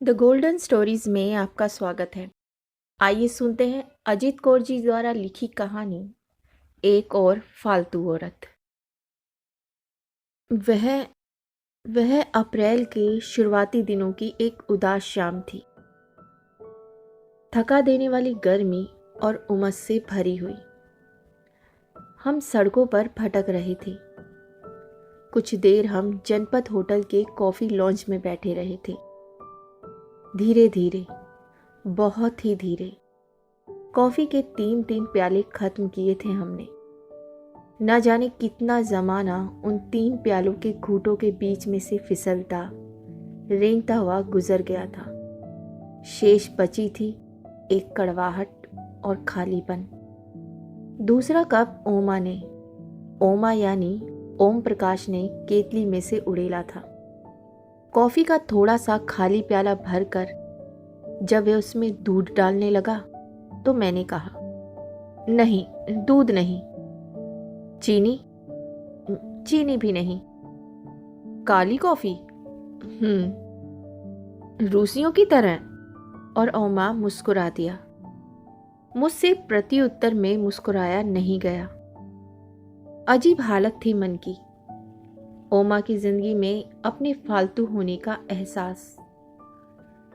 The golden stories में आपका स्वागत है। आइए सुनते हैं अजीत कौर जी द्वारा लिखी कहानी एक और फालतू औरत। वह वह अप्रैल के शुरुआती दिनों की एक उदास शाम थी। थका देने वाली गर्मी और उमस से भरी हुई हम सड़कों पर भटक रहे थे। कुछ देर हम जनपद होटल के कॉफ़ी लॉन्ज में बैठे रहे थे। धीरे धीरे, बहुत ही धीरे, कॉफ़ी के 3-3 प्याले खत्म किए थे हमने। न जाने कितना ज़माना उन 3 प्यालों के घूंटों के बीच में से फिसलता रेंगता हुआ गुजर गया था। शेष बची थी एक कड़वाहट और खालीपन। दूसरा कप ओमा यानी ओम प्रकाश ने केतली में से उड़ेला था। कॉफ़ी का थोड़ा सा खाली प्याला भरकर जब वह उसमें दूध डालने लगा तो मैंने कहा, नहीं, दूध नहीं। चीनी भी नहीं। काली कॉफी? रूसियों की तरह। और ओमा मुस्कुरा दिया। मुझसे प्रत्युत्तर में मुस्कुराया नहीं गया। अजीब हालत थी मन की। ओमा की जिंदगी में अपने फालतू होने का एहसास।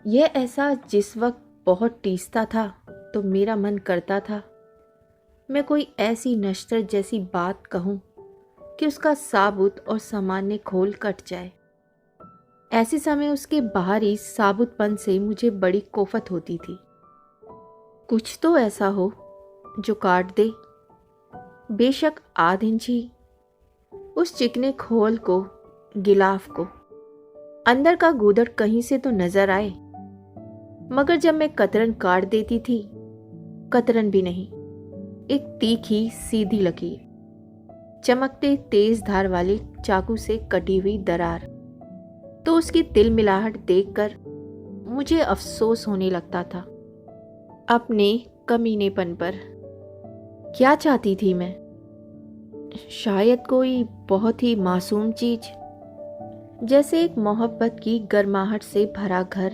यह एहसास जिस वक्त बहुत टीसता था तो मेरा मन करता था मैं कोई ऐसी नश्तर जैसी बात कहूं कि उसका साबुत और सामान्य खोल कट जाए। ऐसे समय उसके बाहरी साबुतपन से मुझे बड़ी कोफत होती थी। कुछ तो ऐसा हो जो काट दे, बेशक आध इंची, उस चिकने खोल को, गिलाफ को। अंदर का गूदड़ कहीं से तो नजर आए। मगर जब मैं कतरन काट देती थी, कतरन भी नहीं, एक तीखी सीधी लकीर, चमकते तेज धार वाले चाकू से कटी हुई दरार। तो उसकी तिलमिलाहट देखकर मुझे अफसोस होने लगता था अपने कमीनेपन पर। क्या चाहती थी मैं? शायद कोई बहुत ही मासूम चीज, जैसे एक मोहब्बत की गर्माहट से भरा घर,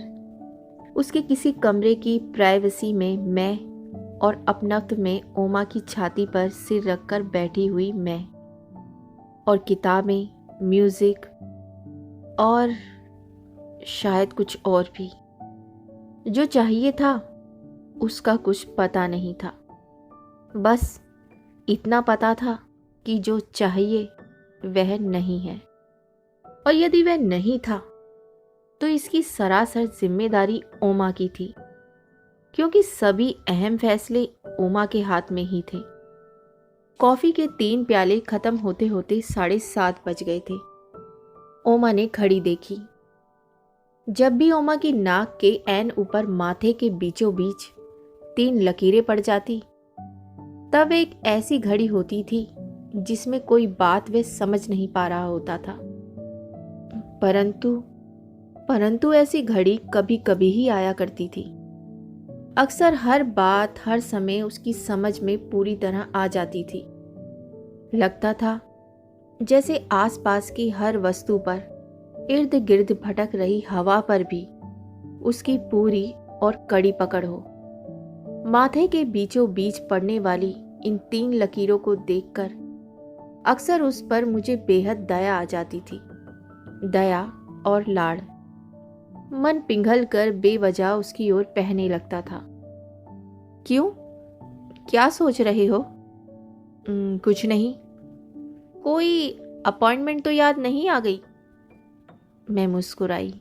उसके किसी कमरे की प्राइवेसी में मैं, और अपनत्व में ओमा की छाती पर सिर रखकर बैठी हुई मैं, और किताबें, म्यूजिक और शायद कुछ और भी। जो चाहिए था उसका कुछ पता नहीं था। बस इतना पता था कि जो चाहिए वह नहीं है, और यदि वह नहीं था तो इसकी सरासर जिम्मेदारी ओमा की थी, क्योंकि सभी अहम फैसले ओमा के हाथ में ही थे। कॉफी के 3 प्याले खत्म होते होते 7:30 बज गए थे। ओमा ने घड़ी देखी। जब भी ओमा की नाक के ऐन ऊपर माथे के बीचों बीच 3 लकीरें पड़ जाती, तब एक ऐसी घड़ी होती थी जिसमें कोई बात वे समझ नहीं पा रहा होता था। परंतु ऐसी घड़ी कभी कभी ही आया करती थी। अक्सर हर बात हर समय उसकी समझ में पूरी तरह आ जाती थी। लगता था जैसे आसपास की हर वस्तु पर, इर्द गिर्द भटक रही हवा पर भी उसकी पूरी और कड़ी पकड़ हो। माथे के बीचों बीच पड़ने वाली इन 3 लकीरों को देखकर अक्सर उस पर मुझे बेहद दया आ जाती थी। दया और लाड़। मन पिघल कर बेवजह उसकी ओर बहने लगता था। क्यों? क्या सोच रहे हो? कुछ नहीं। कोई अपॉइंटमेंट तो याद नहीं आ गई? मैं मुस्कुराई।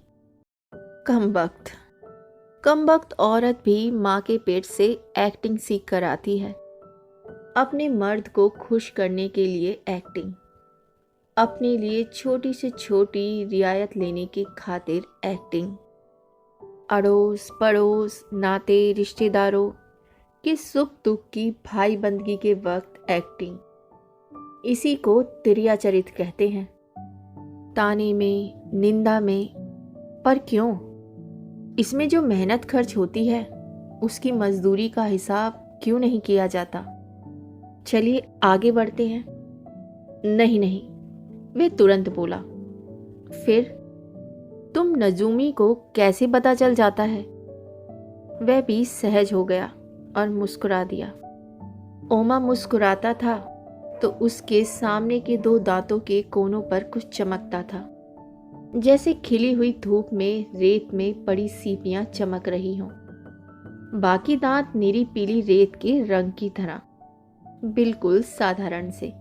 कमबख्त औरत भी माँ के पेट से एक्टिंग सीख कर आती है। अपने मर्द को खुश करने के लिए एक्टिंग, अपने लिए छोटी से छोटी रियायत लेने की खातिर एक्टिंग, अड़ोस पड़ोस, नाते रिश्तेदारों के सुख दुख की भाई बंदगी के वक्त एक्टिंग। इसी को तिरिया चरित्र कहते हैं। ताने में, निंदा में। पर क्यों? इसमें जो मेहनत खर्च होती है उसकी मजदूरी का हिसाब क्यों नहीं किया जाता? चलिए आगे बढ़ते हैं। नहीं, वे तुरंत बोला। फिर तुम नजूमी को कैसे पता चल जाता है? वह भी सहज हो गया और मुस्कुरा दिया। ओमा मुस्कुराता था तो उसके सामने के 2 दांतों के कोनों पर कुछ चमकता था, जैसे खिली हुई धूप में रेत में पड़ी सीपियां चमक रही हों। बाकी दांत नीली पीली रेत के रंग की तरह, बिल्कुल साधारण से,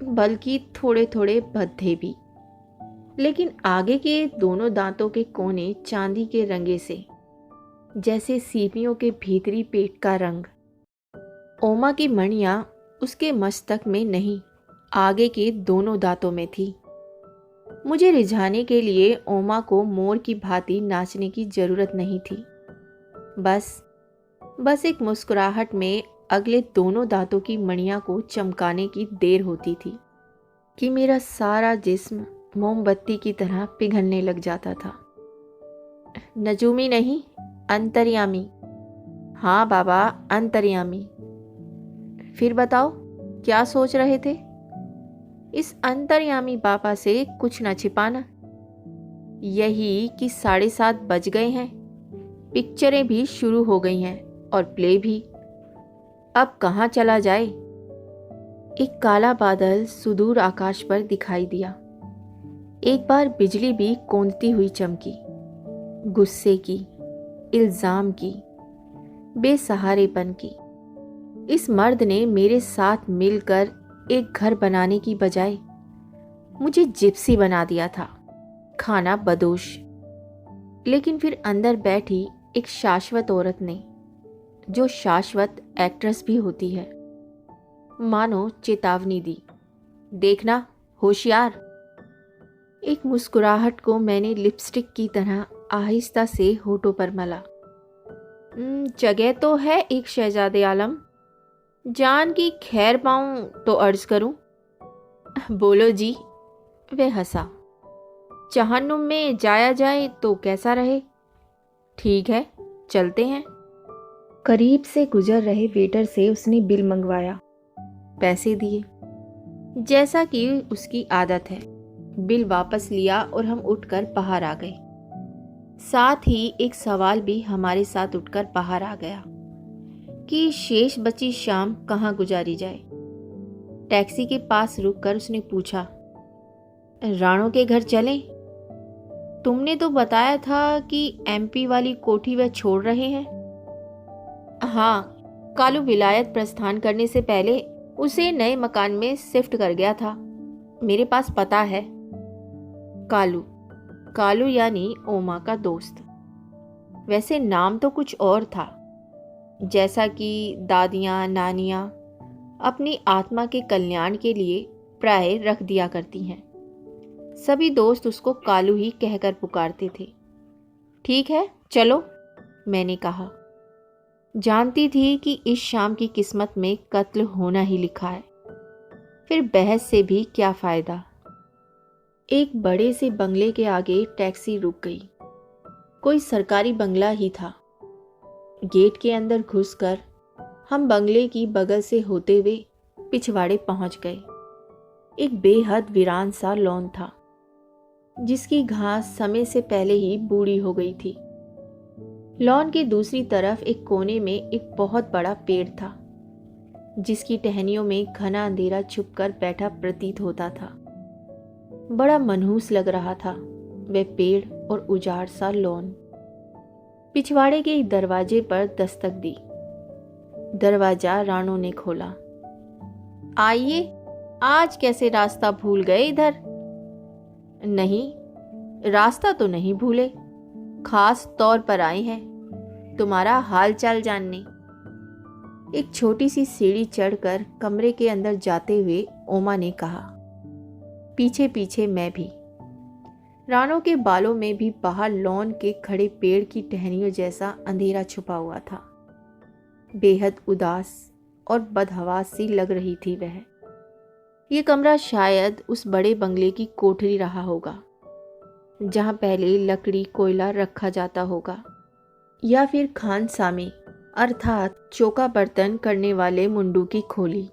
बल्कि थोड़े थोड़े भद्दे भी। लेकिन आगे के दोनों दांतों के कोने चांदी के रंगे से, जैसे सीपियों के भीतरी पेट का रंग। ओमा की मणियां उसके मस्तक में नहीं, आगे के दोनों दांतों में थी। मुझे रिझाने के लिए ओमा को मोर की भांति नाचने की जरूरत नहीं थी। बस एक मुस्कुराहट में अगले दोनों दांतों की मणियां को चमकाने की देर होती थी कि मेरा सारा जिस्म मोमबत्ती की तरह पिघलने लग जाता था। नजूमी नहीं, अंतर्यामी। हाँ बाबा, अंतर्यामी। फिर बताओ, क्या सोच रहे थे? इस अंतर्यामी बाबा से कुछ न छिपाना। यही कि 7:30 बज गए हैं, पिक्चरें भी शुरू हो गई हैं और प्ले भी। अब कहाँ चला जाए? एक काला बादल सुदूर आकाश पर दिखाई दिया। एक बार बिजली भी कौंधती हुई चमकी, गुस्से की, इल्जाम की, बेसहारेपन की। इस मर्द ने मेरे साथ मिलकर एक घर बनाने की बजाय मुझे जिप्सी बना दिया था, खाना बदोश। लेकिन फिर अंदर बैठी एक शाश्वत औरत ने, जो शाश्वत एक्ट्रेस भी होती है, मानो चेतावनी दी, देखना, होशियार। एक मुस्कुराहट को मैंने लिपस्टिक की तरह आहिस्ता से होठों पर मला। जगह तो है एक शहजादे आलम, जान की खैर पाऊं तो अर्ज करूं। बोलो जी। वह हंसा। जहन्नुम में जाया जाए तो कैसा रहे? ठीक है, चलते हैं। करीब से गुजर रहे वेटर से उसने बिल मंगवाया, पैसे दिए जैसा कि उसकी आदत है। बिल वापस लिया और हम उठकर बाहर आ गए। साथ ही एक सवाल भी हमारे साथ उठकर बाहर आ गया कि शेष बची शाम कहाँ गुजारी जाए। टैक्सी के पास रुककर उसने पूछा, राणो के घर चलें? तुमने तो बताया था कि एमपी वाली कोठी वह छोड़ रहे हैं। हाँ, कालू विलायत प्रस्थान करने से पहले उसे नए मकान में शिफ्ट कर गया था। मेरे पास पता है। कालू यानी ओमा का दोस्त। वैसे नाम तो कुछ और था, जैसा कि दादियाँ नानियाँ अपनी आत्मा के कल्याण के लिए प्राय रख दिया करती हैं। सभी दोस्त उसको कालू ही कहकर पुकारते थे। ठीक है, चलो, मैंने कहा। जानती थी कि इस शाम की किस्मत में कत्ल होना ही लिखा है, फिर बहस से भी क्या फायदा। एक बड़े से बंगले के आगे टैक्सी रुक गई। कोई सरकारी बंगला ही था। गेट के अंदर घुसकर हम बंगले की बगल से होते हुए पिछवाड़े पहुंच गए। एक बेहद वीरान सा लॉन था, जिसकी घास समय से पहले ही बूढ़ी हो गई थी। लॉन के दूसरी तरफ एक कोने में एक बहुत बड़ा पेड़ था, जिसकी टहनियों में घना अंधेरा छुपकर बैठा प्रतीत होता था। बड़ा मनहूस लग रहा था वह पेड़ और उजाड़ सा लॉन। पिछवाड़े के एक दरवाजे पर दस्तक दी। दरवाजा राणो ने खोला। आइए, आज कैसे रास्ता भूल गए इधर? नहीं, रास्ता तो नहीं भूले, खास तौर पर आए हैं तुम्हारा हाल चाल जानने। एक छोटी सी सीढ़ी चढ़कर कमरे के अंदर जाते हुए ओमा ने कहा, पीछे पीछे मैं भी। राणो के बालों में भी बाहर लॉन के खड़े पेड़ की टहनियों जैसा अंधेरा छुपा हुआ था। बेहद उदास और बदहवास सी लग रही थी वह। ये कमरा शायद उस बड़े बंगले की कोठरी रहा होगा, जहां पहले लकड़ी कोयला रखा जाता होगा, या फिर खानसामे अर्थात चौका बर्तन करने वाले मुंडू की खोली।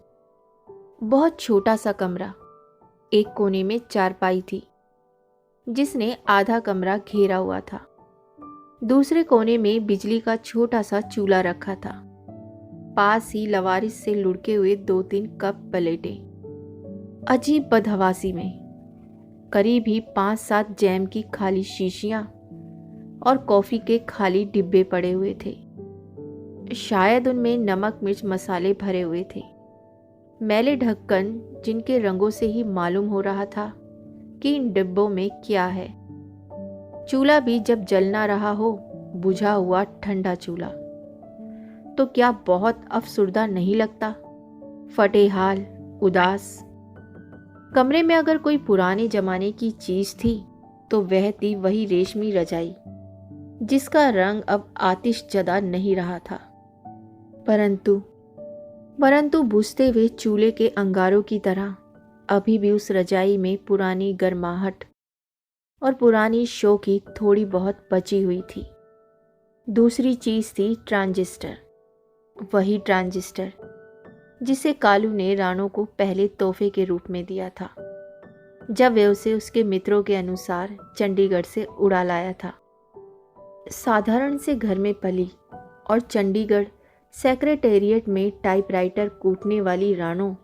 बहुत छोटा सा कमरा। एक कोने में चारपाई थी, जिसने आधा कमरा घेरा हुआ था। दूसरे कोने में बिजली का छोटा सा चूल्हा रखा था। पास ही लवारिस से लुढ़के हुए 2-3 कप प्लेटें। अजीब बदहवासी में करीब ही 5-7 जैम की खाली शीशियां और कॉफी के खाली डिब्बे पड़े हुए थे। शायद उनमें नमक मिर्च मसाले भरे हुए थे। मैले ढक्कन जिनके रंगों से ही मालूम हो रहा था कि इन डिब्बों में क्या है। चूल्हा भी जब जल ना रहा हो, बुझा हुआ ठंडा चूल्हा, तो क्या बहुत अफसुर्दा नहीं लगता? फटे हाल, उदास। कमरे में अगर कोई पुराने जमाने की चीज थी तो वह थी वही रेशमी रजाई, जिसका रंग अब आतिशजदा नहीं रहा था। परंतु बुझते हुए चूल्हे के अंगारों की तरह अभी भी उस रजाई में पुरानी गर्माहट और पुरानी शौकी थोड़ी बहुत बची हुई थी। दूसरी चीज थी ट्रांजिस्टर। वही ट्रांजिस्टर जिसे कालू ने राणो को पहले तोहफे के रूप में दिया था, जब वे उसे उसके मित्रों के अनुसार चंडीगढ़ से उड़ा लाया था। साधारण से घर में पली और चंडीगढ़ सेक्रेटेरिएट में टाइपराइटर कूटने वाली राणो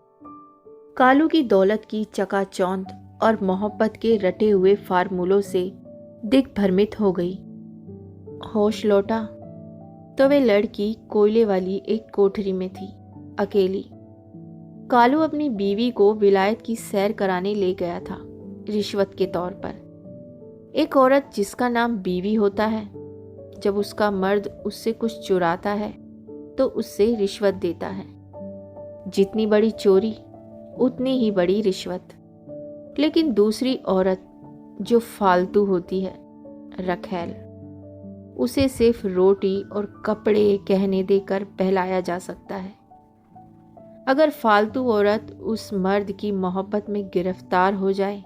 कालू की दौलत की चकाचौंध और मोहब्बत के रटे हुए फार्मूलों से दिग्भ्रमित हो गई। होश लौटा तो वे लड़की कोयले वाली एक कोठरी में थी, अकेली। कालू अपनी बीवी को विलायत की सैर कराने ले गया था, रिश्वत के तौर पर। एक औरत जिसका नाम बीवी होता है, जब उसका मर्द उससे कुछ चुराता है तो उससे रिश्वत देता है। जितनी बड़ी चोरी उतनी ही बड़ी रिश्वत। लेकिन दूसरी औरत जो फालतू होती है, रखैल, उसे सिर्फ रोटी और कपड़े कहने देकर बहलाया जा सकता है। अगर फालतू औरत उस मर्द की मोहब्बत में गिरफ्तार हो जाए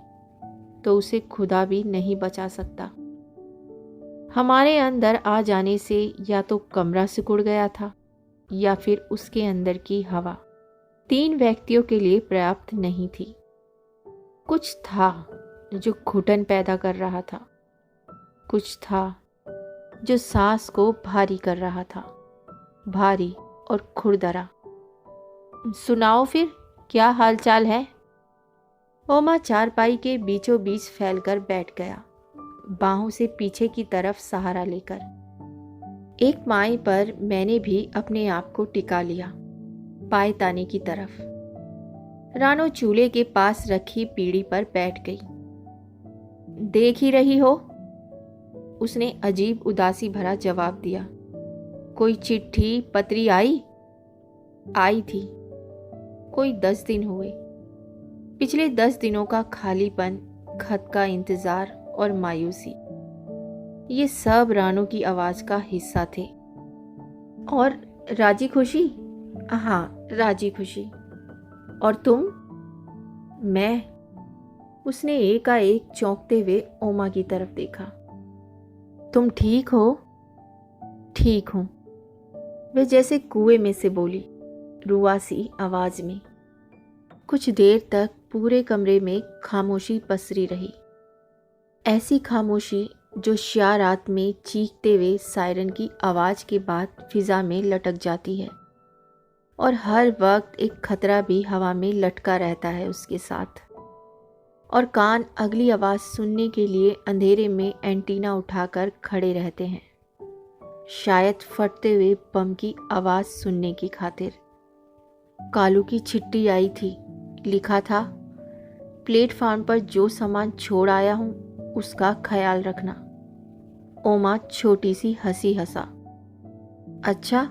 तो उसे खुदा भी नहीं बचा सकता। हमारे अंदर आ जाने से या तो कमरा सिकुड़ गया था या फिर उसके अंदर की हवा 3 व्यक्तियों के लिए पर्याप्त नहीं थी। कुछ था जो घुटन पैदा कर रहा था, कुछ था जो सांस को भारी कर रहा था, भारी और खुरदरा। सुनाओ फिर, क्या हालचाल है? ओमा चारपाई के बीचों बीच फैलकर बैठ गया, बाहों से पीछे की तरफ सहारा लेकर। एक माई पर मैंने भी अपने आप को टिका लिया, पाय ताने की तरफ। रानो चूल्हे के पास रखी पीढ़ी पर बैठ गई। देख ही रही हो, उसने अजीब उदासी भरा जवाब दिया। कोई चिट्ठी पत्री आई थी। कोई 10 दिन हुए। पिछले 10 दिनों का खालीपन, खत का इंतजार और मायूसी, ये सब रानो की आवाज का हिस्सा थे। और राजी खुशी? हाँ, राजी खुशी। और तुम? मैं? उसने एकाएक चौंकते हुए ओमा की तरफ देखा। तुम ठीक हो? ठीक हूं, वे जैसे कुएं में से बोली, रुआसी आवाज में। कुछ देर तक पूरे कमरे में खामोशी पसरी रही, ऐसी खामोशी जो श्या रात में चीखते हुए सायरन की आवाज के बाद फिजा में लटक जाती है, और हर वक्त एक खतरा भी हवा में लटका रहता है उसके साथ, और कान अगली आवाज सुनने के लिए अंधेरे में एंटीना उठाकर खड़े रहते हैं, शायद फटते हुए बम की आवाज सुनने की खातिर। कालू की चिट्ठी आई थी, लिखा था, प्लेटफार्म पर जो सामान छोड़ आया हूं उसका ख्याल रखना। ओमा छोटी सी हंसी हंसा। अच्छा।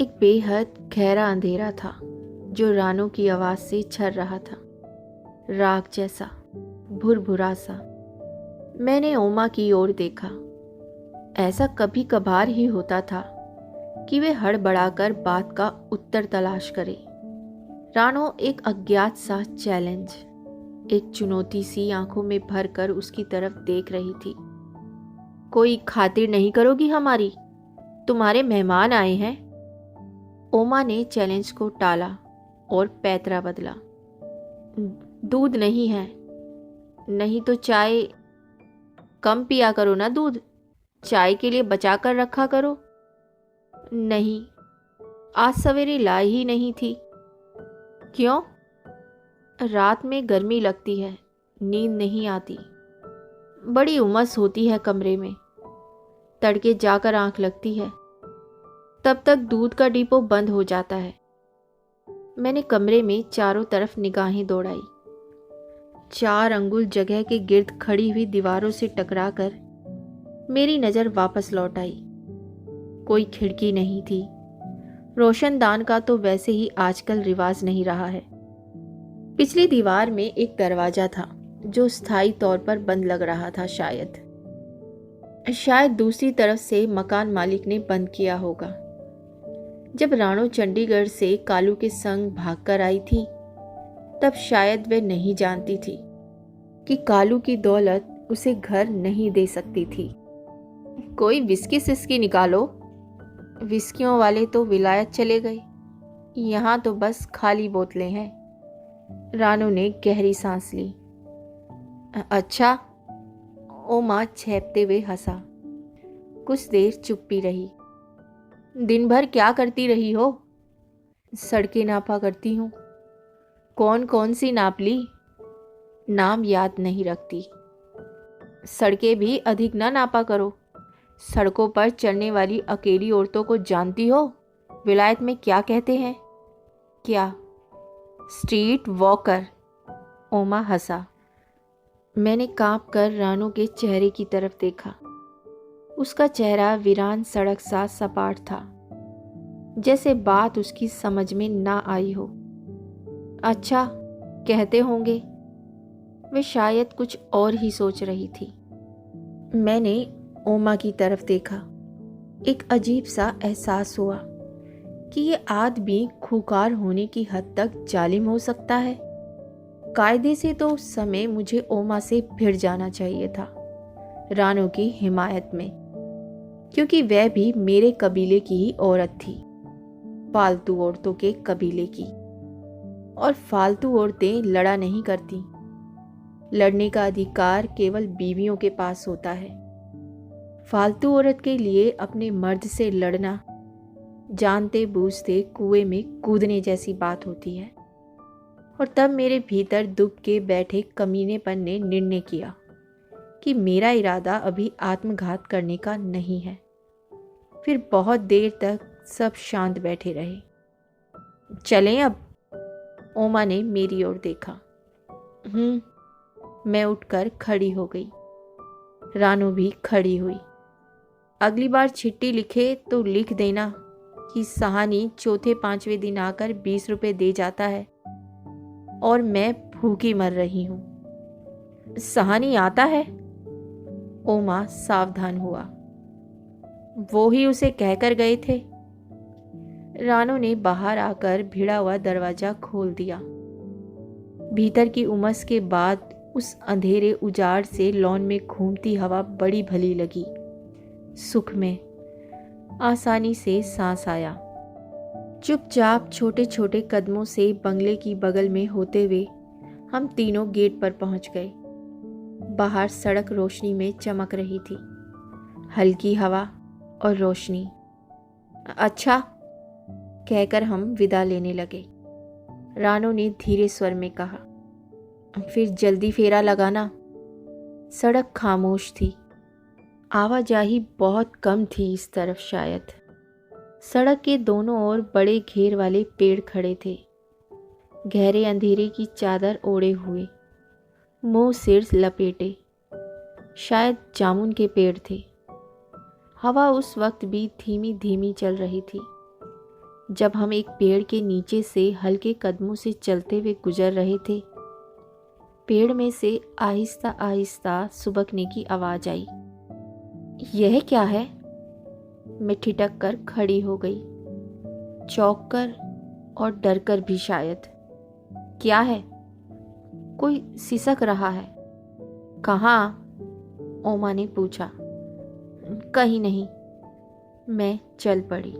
एक बेहद गहरा अंधेरा था जो रानो की आवाज से छर रहा था, राख जैसा, भुरभुरा सा। मैंने ओमा की ओर देखा। ऐसा कभी कभार ही होता था कि वे हड़बड़ाकर बात का उत्तर तलाश करे। रानो एक अज्ञात सा चैलेंज, एक चुनौती सी आंखों में भरकर उसकी तरफ देख रही थी। कोई खातिर नहीं करोगी हमारी? तुम्हारे मेहमान आए हैं। ओमा ने चैलेंज को टाला और पैतरा बदला। दूध नहीं है। नहीं तो चाय। कम पिया करो ना दूध, चाय के लिए बचा कर रखा करो। नहीं, आज सवेरे लाई ही नहीं थी। क्यों? रात में गर्मी लगती है, नींद नहीं आती, बड़ी उमस होती है कमरे में। तड़के जाकर आंख लगती है, तब तक दूध का डिपो बंद हो जाता है। मैंने कमरे में चारों तरफ निगाहें दौड़ाई। 4 अंगुल जगह के गिर्द खड़ी हुई दीवारों से टकराकर मेरी नज़र वापस लौट आई। कोई खिड़की नहीं थी। रोशनदान का तो वैसे ही आजकल रिवाज नहीं रहा है। पिछली दीवार में एक दरवाजा था जो स्थायी तौर पर बंद लग रहा था। शायद दूसरी तरफ से मकान मालिक ने बंद किया होगा। जब राणो चंडीगढ़ से कालू के संग भागकर आई थी, तब शायद वह नहीं जानती थी कि कालू की दौलत उसे घर नहीं दे सकती थी। कोई विस्की सिस्की निकालो। विस्कियों वाले तो विलायत चले गए, यहाँ तो बस खाली बोतलें हैं। रानू ने गहरी सांस ली। अच्छा, ओमा छेपते हुए हंसा। कुछ देर चुप्पी रही। दिन भर क्या करती रही हो? सड़कें नापा करती हूँ। कौन कौन सी नाप ली? नाम याद नहीं रखती। सड़कें भी अधिक ना नापा करो। सड़कों पर चलने वाली अकेली औरतों को जानती हो विलायत में क्या कहते हैं? क्या? Street walker. ओमा हंसा। मैंने कांप कर रानू के चेहरे की तरफ देखा। उसका चेहरा वीरान सड़क सा सपाट था, जैसे बात उसकी समझ में ना आई हो। अच्छा, कहते होंगे। वे शायद कुछ और ही सोच रही थी। मैंने ओमा की तरफ देखा। एक अजीब सा एहसास हुआ कि ये आदमी खूंखार होने की हद तक जालिम हो सकता है। कायदे से तो उस समय मुझे ओमा से भिड़ जाना चाहिए था, रानू की हिमायत में, क्योंकि वह भी मेरे कबीले की ही औरत थी, फालतू औरतों के कबीले की। और फालतू औरतें लड़ा नहीं करती। लड़ने का अधिकार केवल बीवियों के पास होता है। फालतू औरत के लिए अपने मर्द से लड़ना जानते बूझते कुएं में कूदने जैसी बात होती है। और तब मेरे भीतर दुब के बैठे कमीनेपन ने निर्णय किया कि मेरा इरादा अभी आत्मघात करने का नहीं है। फिर बहुत देर तक सब शांत बैठे रहे। चलें अब? ओमा ने मेरी ओर देखा। मैं उठकर खड़ी हो गई। रानू भी खड़ी हुई। अगली बार चिट्ठी लिखे तो लिख देना कि सहानी चौथे पांचवें दिन आकर 20 रुपए दे जाता है और मैं भूखी मर रही हूं। सहानी आता है? ओमा सावधान हुआ। वो ही उसे कहकर गए थे। रानू ने बाहर आकर भिड़ा हुआ दरवाजा खोल दिया। भीतर की उमस के बाद उस अंधेरे उजाड़ से लॉन में घूमती हवा बड़ी भली लगी। सुख में आसानी से सांस आया। चुपचाप छोटे छोटे कदमों से बंगले की बगल में होते हुए हम तीनों गेट पर पहुंच गए। बाहर सड़क रोशनी में चमक रही थी, हल्की हवा और रोशनी। अच्छा, कहकर हम विदा लेने लगे। रानू ने धीरे स्वर में कहा, फिर जल्दी फेरा लगाना। सड़क खामोश थी। आवाजाही बहुत कम थी इस तरफ। शायद सड़क के दोनों ओर बड़े घेर वाले पेड़ खड़े थे, गहरे अंधेरे की चादर ओढ़े हुए, मुंह सिर लपेटे। शायद जामुन के पेड़ थे। हवा उस वक्त भी धीमी धीमी चल रही थी। जब हम एक पेड़ के नीचे से हल्के कदमों से चलते हुए गुजर रहे थे, पेड़ में से आहिस्ता आहिस्ता सुबकने की आवाज आई। यह क्या है? मैं ठिठक कर खड़ी हो गई, चौंक कर और डर कर भी शायद। क्या है? कोई सिसक रहा है। कहाँ? ओमा ने पूछा। कहीं नहीं। मैं चल पड़ी।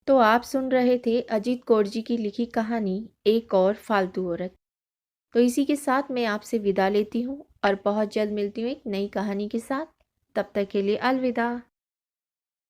तो आप सुन रहे थे अजीत कौर जी की लिखी कहानी एक और फालतू औरत। तो इसी के साथ मैं आपसे विदा लेती हूँ और बहुत जल्द मिलती हूँ एक नई कहानी के साथ। तब तक के लिए अलविदा।